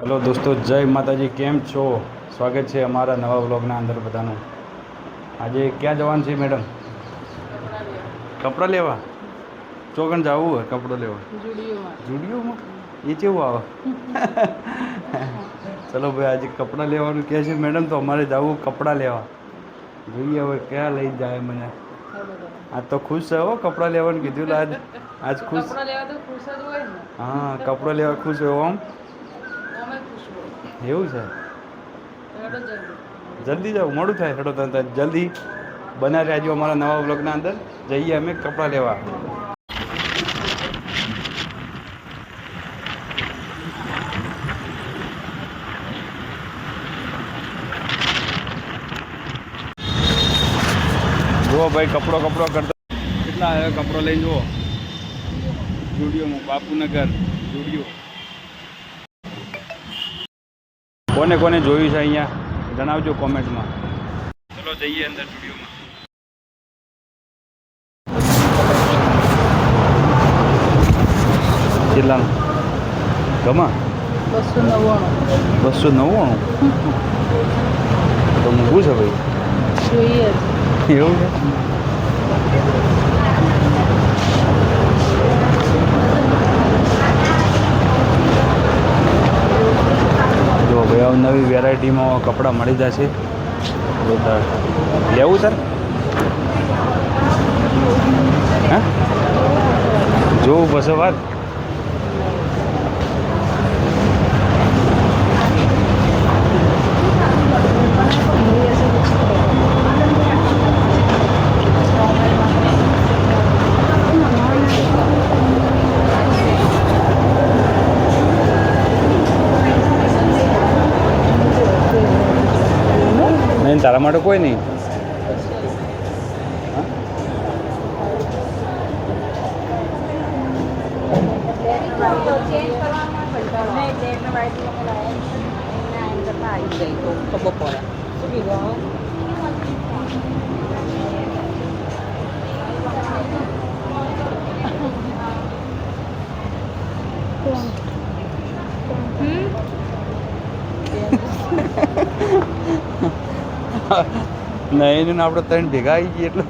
Hello દોસ્તો, જય માતાજી. કેમ છો? સ્વાગત છે અમારા નવા વ્લોગના અંદર બધાનું. આજે ક્યાં જવાનું છે મેડમ? કપડાં લેવા. ચોકન જવું હોય કપડો લેવા જુડિયોમાં. એ કેવું આવે? ચલો ભાઈ, આજે કપડાં લેવાનું કહે છે મેડમ, તો અમારે જવું કપડાં લેવા. જોઈએ હવે ક્યાં લઈ જાય મને. આજ તો ખુશ છે હો, કપડાં લેવાનું કીધું. આજ ખુશ. હા, કપડો લેવા ખુશ હોય આમ. એવું છે? જલ્દી જાવ, મોડું થાય. હેડો જલ્દી બના રહેજો અમારા નવા બ્લોગના અંદર. જઈએ અમે કપડાં લેવા. જુઓ ભાઈ, કપડો કરતો કેટલા આવ્યો. કપડો લઈને જુઓ જુડિયોમાં, બાપુનગર જુડિયો. કોને કોને જોયું છે અહીંયા જણાવજો કોમેન્ટમાં. ચલો જઈએ અંદર સ્ટુડિયોમાં. કેટલાનું? ગમા 299. તો મૂકવું છે ભાઈ? જોઈએ. એવું છે? જો ભાઈ, નવી વેરાયટીમાં કપડાં મળી જશે. લેવું સર? હા, જોવું પછી વાત. નહીં, તારા માટે કોઈ નહીં. નહીં, આપણે ત્રણ ભેગા આવી ગઈ એટલે.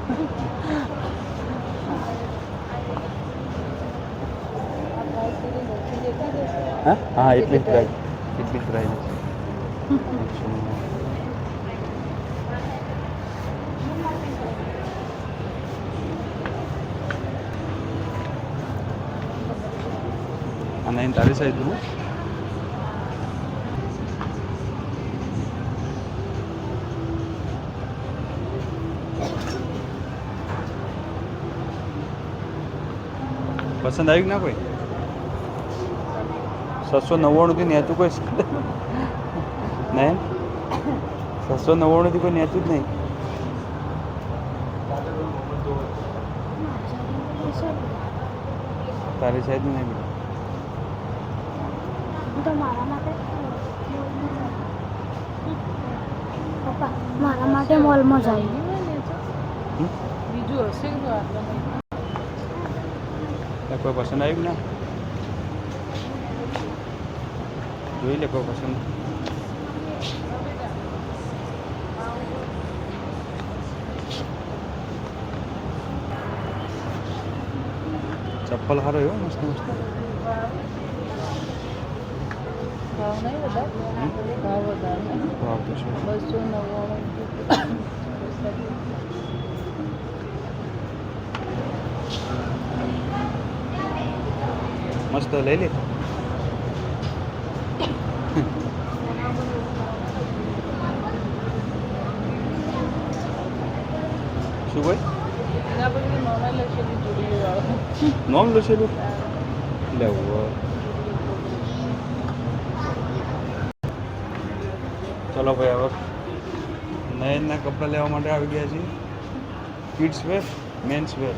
હા, એટલી જ પ્રાઇઝ. એટલી જ પ્રાઇઝ છે. અને અહીં તારી સાઈડ પસંદ આવી ના કોઈ? 799 થી નેચું કોઈ નહીં. 799 થી કોઈ નેચું જ નહીં. તારી સાઈડ નહીં. મારા માટે મોલમાં જાય. બીજું હશે કોઈ પસંદ આવ્યું ના? જોઈ લે કોઈ પસંદ. ચપ્પલ સારો એવો મસ્ત મસ્ત. ભાવ નહીં બધા? ભાવ વધારે. ભાવ તો શું? 299. મસ્ત લઈ લે. શું ભાઈ? એના પછી નોર્મલ લખેલું જોડી વાળું. નોમ લખેલું લેવું. ચલો ભાઈ, હવે નયનના કપડાં લેવા માટે આવી ગયા છીએ. Kids wear, men's wear.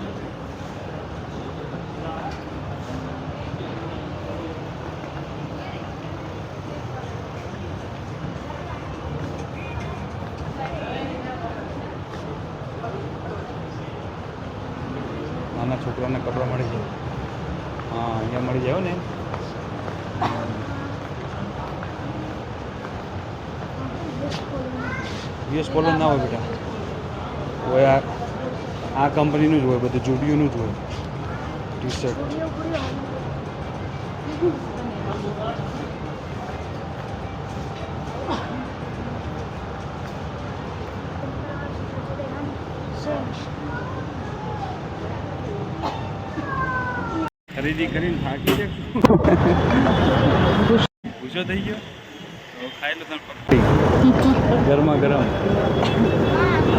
નાના છોકરાના કપડાં મળી જાય. હા, અહીંયા મળી જાય ને. યુએસ પોલો ના હોય બેટા, હોય આ કંપનીનું જ હોય, બધું જુડિયોનું જ હોય ટી શર્ટ. ખરીદી કરીને થાકી જશું. ગુસ્સો થઈ ગયો તો ખાઈ લો તમે પકડી ગરમા ગરમ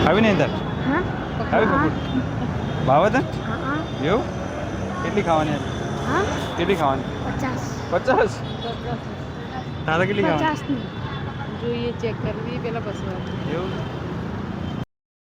ખાવી નહીં તાર હા ખાવી પકડ ભાવે તને હા એવું કેટલી ખાવાની હતી? હા કેટલી ખાવાની? 50 50. તારે કેટલી ખાવાની? 50 ની જોઈએ ચેક કરવી પેલા પછી એવું